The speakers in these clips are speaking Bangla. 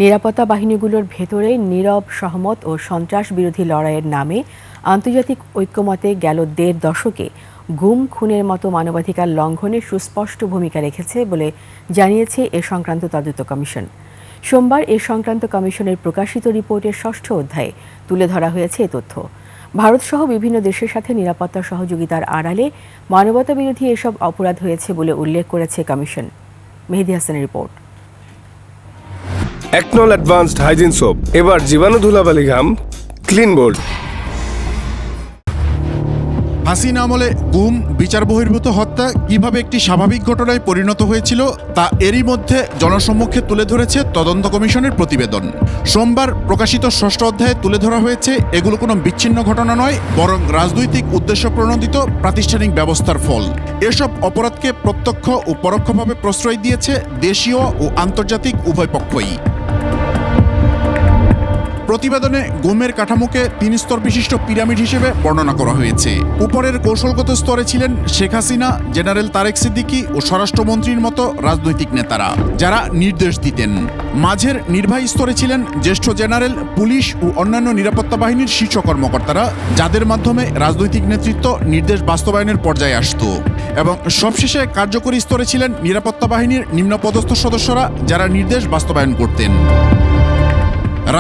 নিরাপত্তা বাহিনীগুলোর ভেতরে নীরব সহমত ও সন্ত্রাস বিরোধী লড়াইয়ের নামে আন্তর্জাতিক ঐক্যমতে গেল ১.৫ দশকে গুম খুনের মতো মানবাধিকার লঙ্ঘনে সুস্পষ্ট ভূমিকা রেখেছে বলে জানিয়েছে এ সংক্রান্ত তদন্ত কমিশন। সোমবার এ সংক্রান্ত কমিশনের প্রকাশিত রিপোর্টের ৬ষ্ঠ অধ্যায়ে তুলে ধরা হয়েছে এ তথ্য। ভারতসহ বিভিন্ন দেশের সাথে নিরাপত্তা সহযোগিতার আড়ালে মানবতাবিরোধী এসব অপরাধ হয়েছে বলে উল্লেখ করেছে কমিশন। মেহেদী হাসানের রিপোর্ট। একনল অ্যাডভান্সড হাইজিন সোপ, এবার জীবাণু ধুলাবালি ঘাম ক্লিন বোল্ড। হাসিনা আমলে গুম, বিচার বহির্ভূত হত্যা কিভাবে একটি স্বাভাবিক ঘটনায় পরিণত হয়েছিল তা এরই মধ্যে জনসম্মুখে তুলে ধরেছে তদন্ত কমিশনের প্রতিবেদন। সোমবার প্রকাশিত ৬ষ্ঠ অধ্যায়ে তুলে ধরা হয়েছে এগুলো কোনো বিচ্ছিন্ন ঘটনা নয়, বরং রাজনৈতিক উদ্দেশ্য প্রণোদিত প্রাতিষ্ঠানিক ব্যবস্থার ফল। এসব অপরাধকে প্রত্যক্ষ ও পরোক্ষভাবে প্রশ্রয় দিয়েছে দেশীয় ও আন্তর্জাতিক উভয় পক্ষই। প্রতিবেদনে গুমের কাঠামোকে ৩ স্তর বিশিষ্ট পিরামিড হিসেবে বর্ণনা করা হয়েছে। উপরের কৌশলগত স্তরে ছিলেন শেখ হাসিনা, জেনারেল তারেক সিদ্দিকী ও স্বরাষ্ট্রমন্ত্রীর মতো রাজনৈতিক নেতারা, যারা নির্দেশ দিতেন। মাঝের নির্বাহী স্তরে ছিলেন জ্যেষ্ঠ জেনারেল, পুলিশ ও অন্যান্য নিরাপত্তা বাহিনীর শীর্ষ কর্মকর্তারা, যাদের মাধ্যমে রাজনৈতিক নেতৃত্ব নির্দেশ বাস্তবায়নের পর্যায়ে আসত। এবং সবশেষে কার্যকরী স্তরে ছিলেন নিরাপত্তা বাহিনীর নিম্নপদস্থ সদস্যরা, যারা নির্দেশ বাস্তবায়ন করতেন।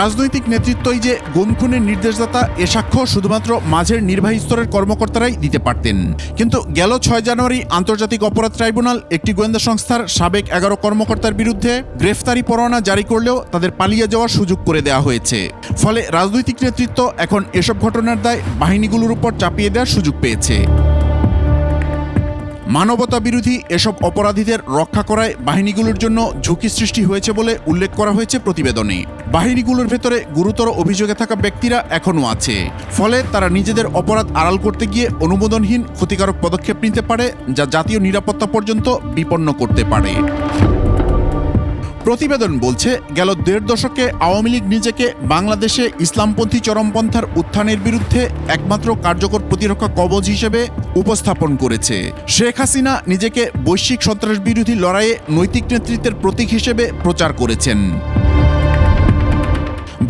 রাজনৈতিক নেতৃত্বই যে গুম খুনের নির্দেশদাতা এ সাক্ষ্য শুধুমাত্র মাঝের নির্বাহী স্তরের কর্মকর্তারাই দিতে পারতেন। কিন্তু গেল ৬ জানুয়ারি আন্তর্জাতিক অপরাধ ট্রাইব্যুনাল একটি গোয়েন্দা সংস্থার সাবেক ১১ কর্মকর্তার বিরুদ্ধে গ্রেফতারি পরোয়ানা জারি করলেও তাদের পালিয়ে যাওয়ার সুযোগ করে দেওয়া হয়েছে। ফলে রাজনৈতিক নেতৃত্ব এখন এসব ঘটনার দায় বাহিনীগুলোর উপর চাপিয়ে দেওয়ার সুযোগ পেয়েছে। মানবতা বিরোধী এসব অপরাধীদের রক্ষা করায় বাহিনীগুলোর জন্য ঝুঁকি সৃষ্টি হয়েছে বলে উল্লেখ করা হয়েছে প্রতিবেদনে। বাহিনীগুলোর ভেতরে গুরুতর অভিযোগে থাকা ব্যক্তিরা এখনও আছে, ফলে তারা নিজেদের অপরাধ আড়াল করতে গিয়ে অনুমোদনহীন ক্ষতিকারক পদক্ষেপ নিতে পারে, যা জাতীয় নিরাপত্তা পর্যন্ত বিপন্ন করতে পারে। প্রতিবেদন বলছে, গেল ১.৫ দশকে আওয়ামী লীগ নিজেকে বাংলাদেশে ইসলামপন্থী চরমপন্থার উত্থানের বিরুদ্ধে একমাত্র কার্যকর প্রতিরক্ষা কবচ হিসেবে উপস্থাপন করেছে। শেখ হাসিনা নিজেকে বৈশ্বিক সন্ত্রাস বিরোধী লড়াইয়ে নৈতিক নেতৃত্বের প্রতীক হিসেবে প্রচার করেছেন।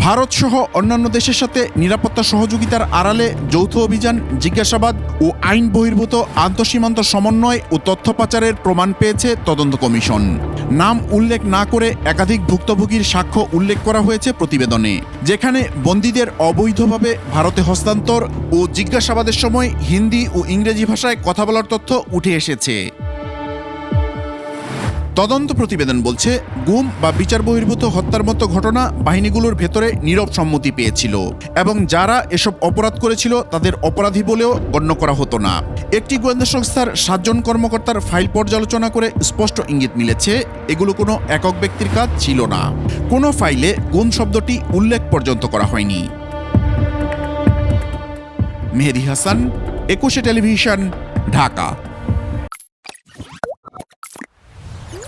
ভারতসহ অন্যান্য দেশের সাথে নিরাপত্তা সহযোগিতার আড়ালে যৌথ অভিযান, জিজ্ঞাসাবাদ ও আইন বহির্ভূত আন্তঃসীমান্ত সমন্বয় ও তথ্য পাচারের প্রমাণ পেয়েছে তদন্ত কমিশন। নাম উল্লেখ না করে একাধিক ভুক্তভোগীর সাক্ষ্য উল্লেখ করা হয়েছে প্রতিবেদনে, যেখানে বন্দীদের অবৈধভাবে ভারতে হস্তান্তর ও জিজ্ঞাসাবাদের সময় হিন্দি ও ইংরেজি ভাষায় কথা বলার তথ্য উঠে এসেছে। তদন্ত প্রতিবেদন বলছে, গুম বা বিচার বহির্ভূত হত্যার মতো ঘটনা বাহিনীগুলোর ভেতরে নীরব সম্মতি পেয়েছিল এবং যারা এসব অপরাধ করেছিল তাদের অপরাধী বলেও গণ্য করা হতো না। একটি গোয়েন্দা সংস্থার ৭ জন কর্মকর্তার ফাইল পর্যালোচনা করে স্পষ্ট ইঙ্গিত মিলেছে এগুলো কোনো একক ব্যক্তির কাজ ছিল না। কোনো ফাইলে গুম শব্দটি উল্লেখ পর্যন্ত করা হয়নি। মেহেদী হাসান, ২১ টেলিভিশন, ঢাকা।